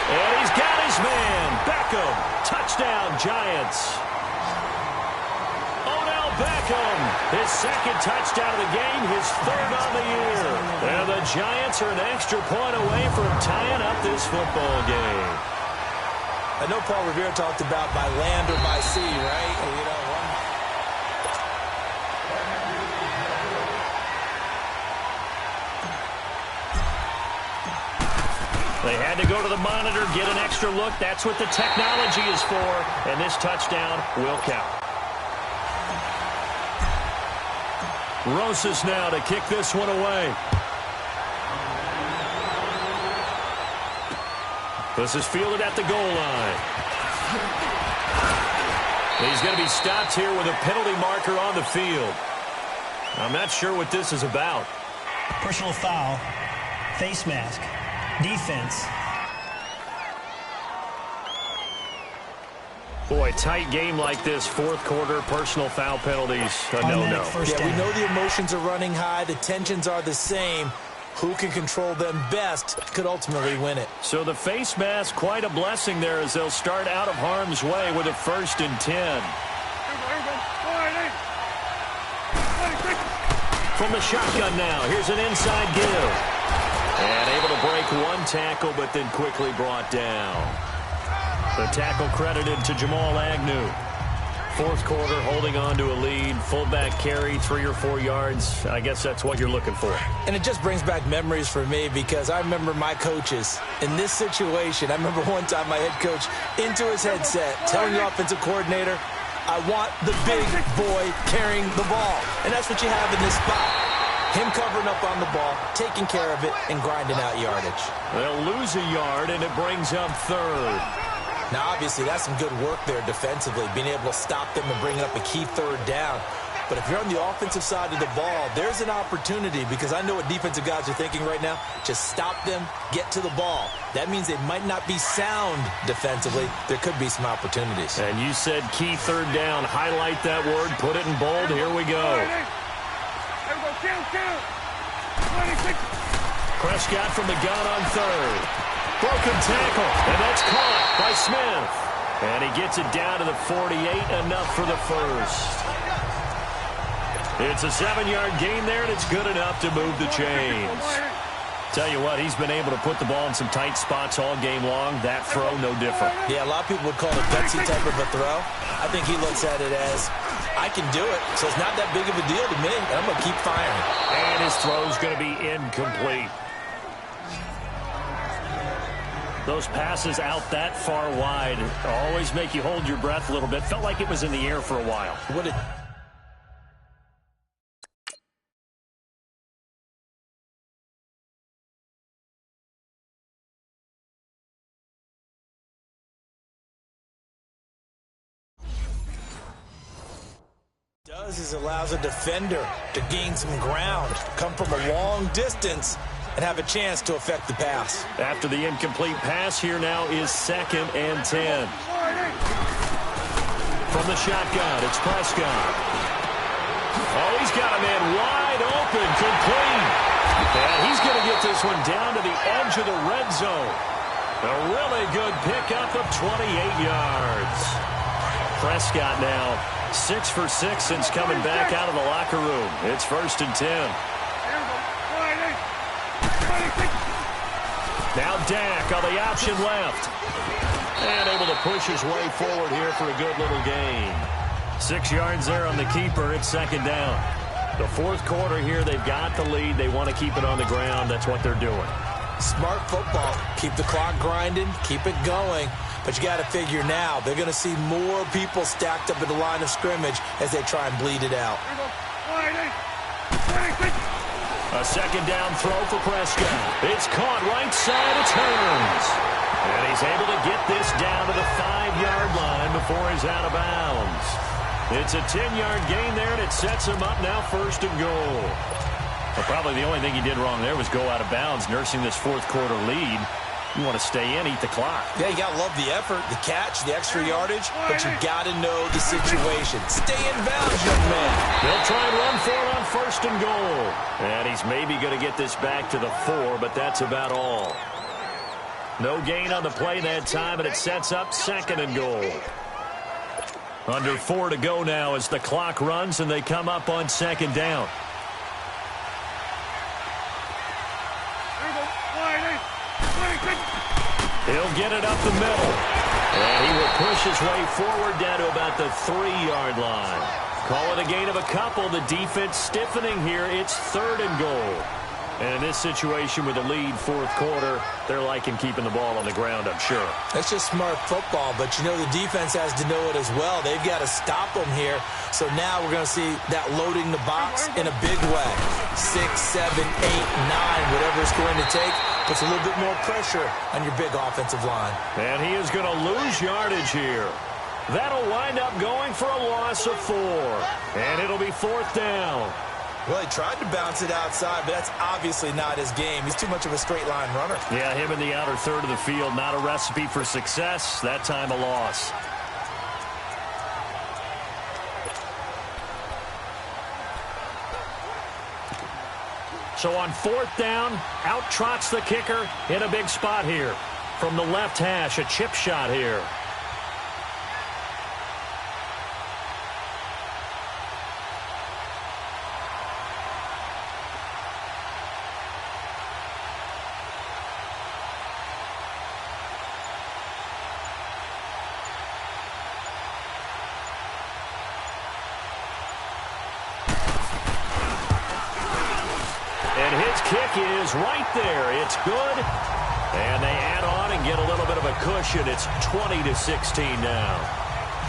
[SPEAKER 3] And he's got his man. Beckham. Touchdown, Giants. Odell Beckham. His 2nd touchdown of the game. His 3rd on the year. And the Giants are an extra point away from tying up this football game.
[SPEAKER 4] I know Paul Revere talked about by land or by sea, right? You know,
[SPEAKER 3] They had to go to the monitor, get an extra look. That's what the technology is for. And this touchdown will count. Rosas now to kick this one away. This is fielded at the goal line. He's going to be stopped here with a penalty marker on the field. I'm not sure what this is about.
[SPEAKER 5] Personal foul, face mask, defense.
[SPEAKER 3] Boy, tight game like this, fourth quarter, personal foul penalties, a no-no.
[SPEAKER 4] Yeah, we know the emotions are running high. The tensions are the same. Who can control them best could ultimately win it.
[SPEAKER 3] So the face mask, quite a blessing there as they'll start out of harm's way with a 1st and 10. From the shotgun now, here's an inside give. And able to break one tackle, but then quickly brought down. The tackle credited to Jamal Agnew. Fourth quarter, holding on to a lead. Fullback carry, 3 or 4 yards. I guess that's what you're looking for.
[SPEAKER 4] And it just brings back memories for me because I remember my coaches in this situation. I remember one time my head coach into his headset telling the offensive coordinator, I want the big boy carrying the ball. And that's what you have in this spot. Him covering up on the ball, taking care of it, and grinding out yardage.
[SPEAKER 3] They'll lose a yard, and it brings up 3rd.
[SPEAKER 4] Now, obviously, that's some good work there defensively, being able to stop them and bring up a key 3rd down. But if you're on the offensive side of the ball, there's an opportunity because I know what defensive guys are thinking right now. Just stop them, get to the ball. That means they might not be sound defensively. There could be some opportunities.
[SPEAKER 3] And you said key 3rd down. Highlight that word. Put it in bold. Here we go. Prescott from the gun on 3rd. Broken tackle, and that's caught by Smith. And he gets it down to the 48, enough for the 1st. It's a 7-yard gain there, and it's good enough to move the chains. Tell you what, he's been able to put the ball in some tight spots all game long. That throw, no different.
[SPEAKER 4] Yeah, a lot of people would call it a gutsy type of a throw. I think he looks at it as, I can do it, so it's not that big of a deal to me, and I'm going to keep firing.
[SPEAKER 3] And his throw's going to be incomplete. Those passes out that far wide always make you hold your breath a little bit. Felt like it was in the air for a while.
[SPEAKER 4] What it does is allows a defender to gain some ground, come from a long distance, and have a chance to affect the pass.
[SPEAKER 3] After the incomplete pass, here now is 2nd and 10. From the shotgun, it's Prescott. Oh, he's got a man wide open, complete. And he's going to get this one down to the edge of the red zone. A really good pickup of 28 yards. Prescott now 6 for 6 since coming back out of the locker room. It's 1st and 10. Now Dak on the option left. And able to push his way forward here for a good little gain. 6 yards there on the keeper. It's 2nd down. The fourth quarter here, they've got the lead. They want to keep it on the ground. That's what they're doing.
[SPEAKER 4] Smart football. Keep the clock grinding. Keep it going. But you got to figure now, they're going to see more people stacked up at the line of scrimmage as they try and bleed it out.
[SPEAKER 3] A 2nd down throw for Prescott. It's caught right side. It turns. And he's able to get this down to the 5-yard line before he's out of bounds. It's a 10-yard gain there, and it sets him up now 1st and goal. Well, probably the only thing he did wrong there was go out of bounds, nursing this fourth quarter lead. You want to stay in, eat the clock.
[SPEAKER 4] Yeah, you got to love the effort, the catch, the extra yardage, but you got to know the situation. Stay in bounds, young man.
[SPEAKER 3] They'll try and run for it on 1st and goal. And he's maybe going to get this back to the 4, but that's about all. No gain on the play that time, and it sets up 2nd and goal. Under 4 to go now as the clock runs, and they come up on 2nd down. He'll get it up the middle. And he will push his way forward down to about the 3-yard line. Call it a gain of a couple. The defense stiffening here. It's 3rd and goal. And in this situation with the lead fourth quarter, they're liking keeping the ball on the ground, I'm sure.
[SPEAKER 4] That's just smart football, but you know the defense has to know it as well. They've got to stop them here. So now we're going to see that loading the box in a big way. 6, 7, 8, 9, whatever it's going to take, puts a little bit more pressure on your big offensive line.
[SPEAKER 3] And he is going to lose yardage here. That'll wind up going for a loss of 4. And it'll be 4th down.
[SPEAKER 4] Well, he tried to bounce it outside, but that's obviously not his game. He's too much of a straight-line runner.
[SPEAKER 3] Yeah, him in the outer third of the field, not a recipe for success. That time a loss. So on 4th down, out trots the kicker in a big spot here. From the left hash, a chip shot here. Kick is right there. It's good. And they add on and get a little bit of a cushion. It's 20-16 now.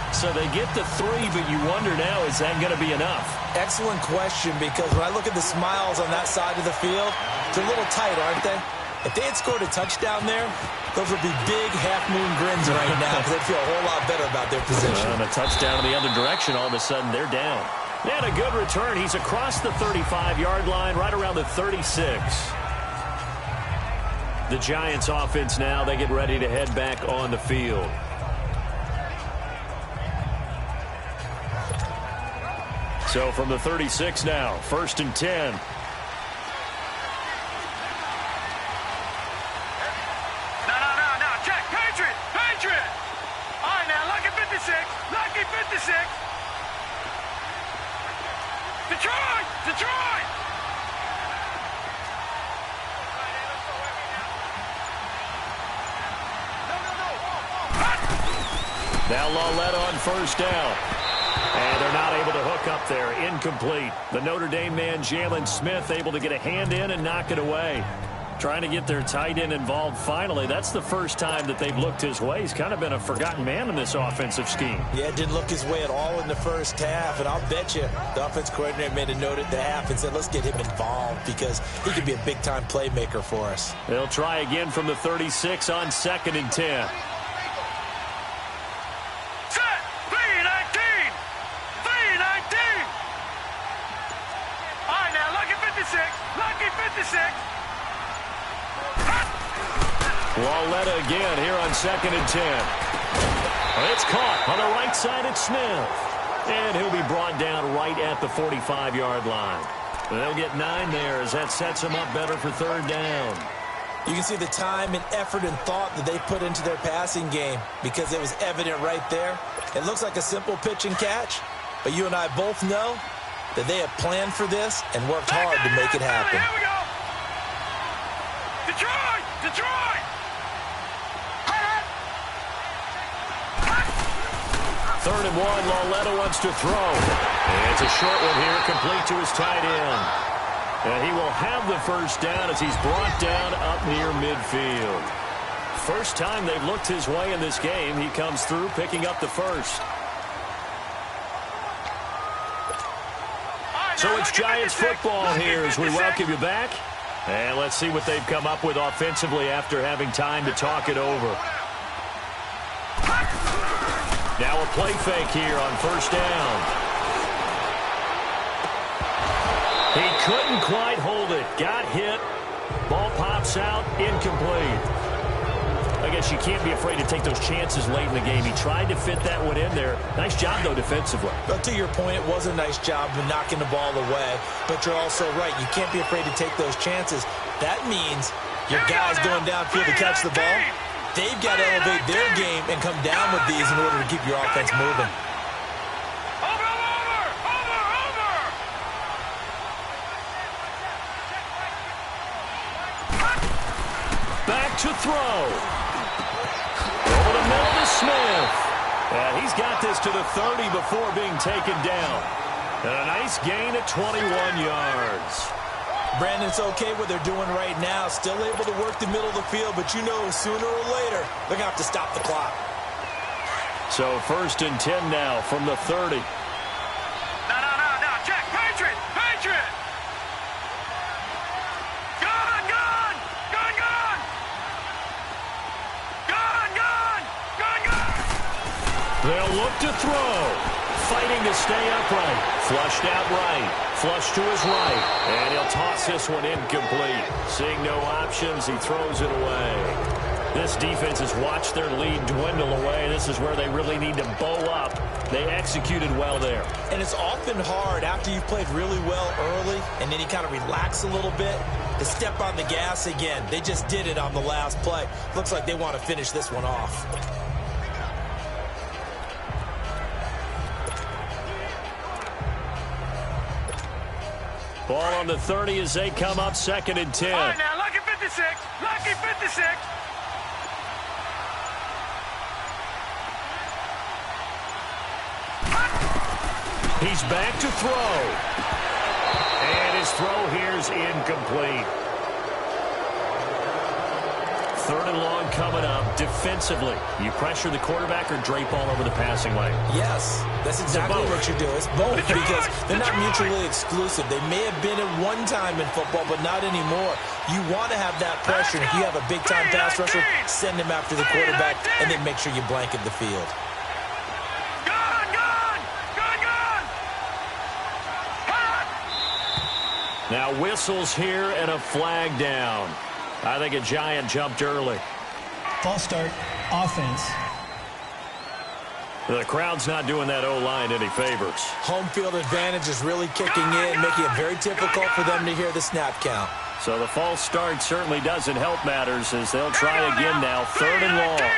[SPEAKER 3] So they get the 3, but you wonder now, is that going to be enough?
[SPEAKER 4] Excellent question, because when I look at the smiles on that side of the field, they're a little tight, aren't they? If they had scored a touchdown there, those would be big half-moon grins right now, because they'd feel a whole lot better about their position.
[SPEAKER 3] And a touchdown in the other direction, all of a sudden they're down. And a good return. He's across the 35-yard line, right around the 36. The Giants offense now, they get ready to head back on the field. So from the 36 now, 1st and 10.
[SPEAKER 6] No. Check. Patriot. All right, now, lucky 56. Lucky 56. Detroit!
[SPEAKER 3] Now Lawlett on 1st down. And they're not able to hook up there. Incomplete. The Notre Dame man, Jalen Smith, able to get a hand in and knock it away. Trying to get their tight end involved finally. That's the first time that they've looked his way. He's kind of been a forgotten man in this offensive scheme.
[SPEAKER 4] Yeah, it didn't look his way at all in the first half. And I'll bet you the offense coordinator made a note at the half and said, let's get him involved because he could be a big-time playmaker for us.
[SPEAKER 3] They'll try again from the 36 on 2nd and 10. Lawlett again here on 2nd and 10. It's caught on the right side. It's Smith. And he'll be brought down right at the 45-yard line. They'll get 9 there as that sets them up better for 3rd down.
[SPEAKER 4] You can see the time and effort and thought that they put into their passing game because it was evident right there. It looks like a simple pitch and catch, but you and I both know that they have planned for this and worked hard to make it happen.
[SPEAKER 6] Here we go. Detroit!
[SPEAKER 3] 3rd and 1, Lawlett wants to throw. And it's a short one here, complete to his tight end. And he will have the 1st down as he's brought down up near midfield. First time they've looked his way in this game. He comes through picking up the 1st. So it's Giants football here as we welcome you back. And let's see what they've come up with offensively after having time to talk it over. Now a play fake here on 1st down. He couldn't quite hold it. Got hit. Ball pops out. Incomplete. I guess you can't be afraid to take those chances late in the game. He tried to fit that one in there. Nice job, though, defensively.
[SPEAKER 4] But to your point, it was a nice job of knocking the ball away. But you're also right. You can't be afraid to take those chances. That means your guys going downfield to catch the ball, they've got to elevate their game and come down with these in order to keep your offense moving.
[SPEAKER 3] Back to throw. Over the middle to Smith. And he's got this to the 30 before being taken down. And a nice gain at 21 yards.
[SPEAKER 4] Brandon, it's okay what they're doing right now. Still able to work the middle of the field, but you know sooner or later they're going to have to stop the clock.
[SPEAKER 3] So 1st and 10 now from the 30.
[SPEAKER 6] No. Check. Patriot. Gun.
[SPEAKER 3] They'll look to throw. Fighting to stay upright. Flushed out right. Flush to his right. And he'll toss this one incomplete. Seeing no options, he throws it away. This defense has watched their lead dwindle away. This is where they really need to bow up. They executed well there.
[SPEAKER 4] And it's often hard after you've played really well early and then you kind of relax a little bit to step on the gas again. They just did it on the last play. Looks like they want to finish this one off.
[SPEAKER 3] Ball on the 30 as they come up 2nd and 10.
[SPEAKER 6] All right, now, lucky 56. Lucky 56.
[SPEAKER 3] He's back to throw. And his throw here's incomplete. 3rd and long coming up. Defensively, you pressure the quarterback or drape all over the passing lane?
[SPEAKER 4] Yes, that's exactly what you do. It's both because they're not mutually exclusive. They may have been at one time in football, but not anymore. You want to have that pressure. And if you have a big-time pass rusher, send him after the quarterback and then make sure you blanket the field.
[SPEAKER 3] Now whistles here and a flag down. I think a Giant jumped early.
[SPEAKER 5] False start, offense.
[SPEAKER 3] The crowd's not doing that O-line any favors.
[SPEAKER 4] Home field advantage is really kicking in, making it very difficult for them to hear the snap count.
[SPEAKER 3] So the false start certainly doesn't help matters as they'll try again now. 3rd and long.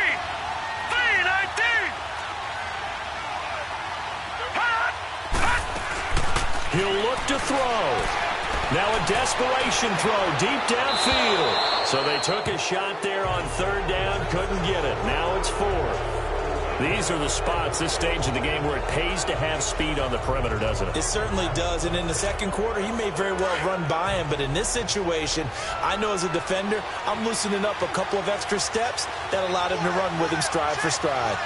[SPEAKER 3] He'll look to throw. Now a desperation throw deep downfield. So they took a shot there on 3rd down, couldn't get it. Now it's 4th. These are the spots, this stage of the game, where it pays to have speed on the perimeter, doesn't it?
[SPEAKER 4] It certainly does, and in the second quarter, he may very well run by him, but in this situation, I know as a defender, I'm loosening up a couple of extra steps that allowed him to run with him stride for stride.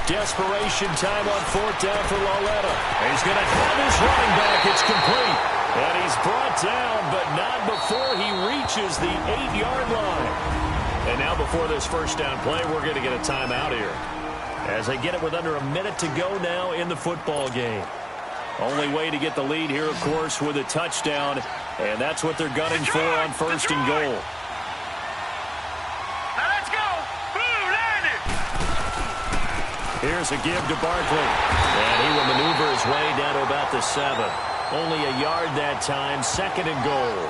[SPEAKER 3] Desperation time on 4th down for Lauletta. He's going to have his running back. It's complete. And he's brought down, but not before he reaches the 8-yard line. And now before this first down play, we're going to get a timeout here. As they get it with under a minute to go now in the football game. Only way to get the lead here, of course, with a touchdown. And that's what they're gunning for on 1st and goal. Here's a give to Barkley. And he will maneuver his way down to about the 7. Only a yard that time. 2nd and goal.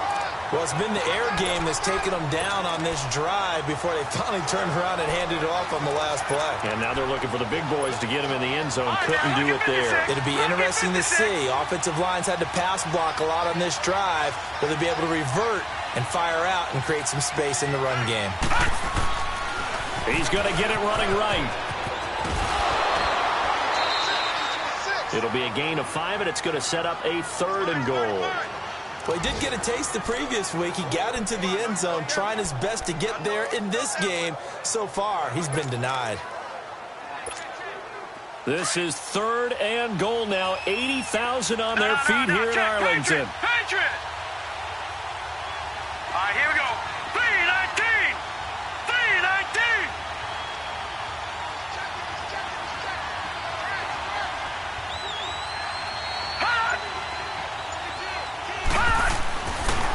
[SPEAKER 4] Well, it's been the air game that's taken them down on this drive before they finally turned around and handed it off on the last play.
[SPEAKER 3] And now they're looking for the big boys to get him in the end zone. Couldn't do it there.
[SPEAKER 4] It'll be interesting to see. Offensive lines had to pass block a lot on this drive. Will they be able to revert and fire out and create some space in the run game?
[SPEAKER 3] He's going to get it running right. It'll be a gain of 5, and it's going to set up a 3rd and goal.
[SPEAKER 4] Well, he did get a taste the previous week. He got into the end zone, trying his best to get there in this game. So far, he's been denied.
[SPEAKER 3] This is 3rd and goal now. 80,000 on their feet here in Arlington.
[SPEAKER 6] Patriot! All right, here we go. 3-19! 3-19!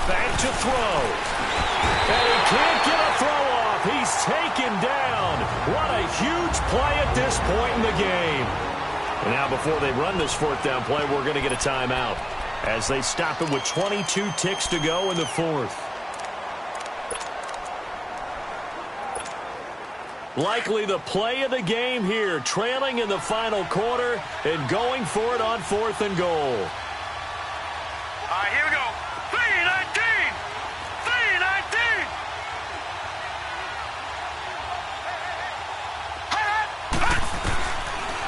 [SPEAKER 3] Back to throw. And he can't get a throw off. He's taken down. What a huge play at this point in the game. And now before they run this 4th down play, we're going to get a timeout as they stop it with 22 ticks to go in the 4th. Likely the play of the game here, trailing in the final quarter and going for it on 4th and goal.
[SPEAKER 6] All right, here we go. 3-19! 3-19!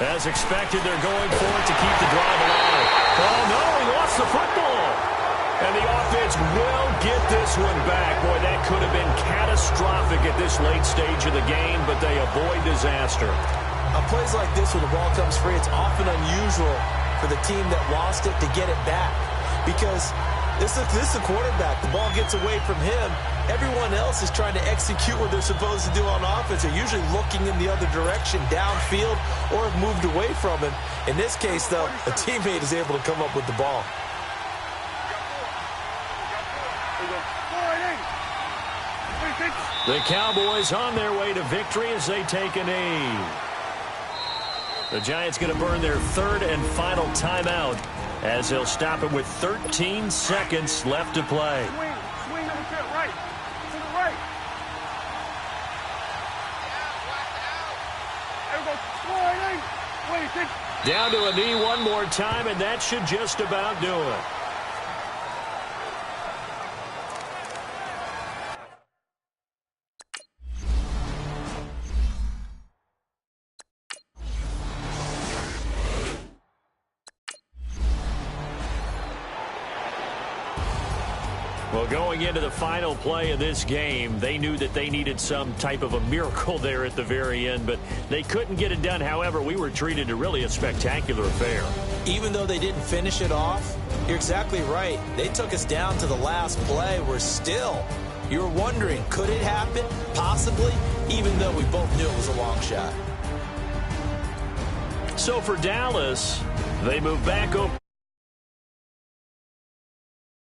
[SPEAKER 3] As expected, they're going for it to keep the drive alive. Oh, no, he lost the football. And the offense will get this one back. Boy, that could have been catastrophic at this late stage of the game, but they avoid disaster.
[SPEAKER 4] On plays like this where the ball comes free, it's often unusual for the team that lost it to get it back. Because This is the quarterback. The ball gets away from him. Everyone else is trying to execute what they're supposed to do on offense. They're usually looking in the other direction, downfield, or have moved away from him. In this case, though, a teammate is able to come up with the ball.
[SPEAKER 3] The Cowboys on their way to victory as they take a knee. The Giants going to burn their third and final timeout as they'll stop it with 13 seconds left to play.
[SPEAKER 6] Swing to the right. To the right. There we go. Sliding.
[SPEAKER 3] Down to a knee one more time, and that should just about do it. Well, going into the final play of this game, they knew that they needed some type of a miracle there at the very end, but they couldn't get it done. However, we were treated to really a spectacular affair.
[SPEAKER 4] Even though they didn't finish it off, you're exactly right. They took us down to the last play. We're still. You were wondering, could it happen? Possibly, even though we both knew it was a long shot.
[SPEAKER 3] So for Dallas, they move back over.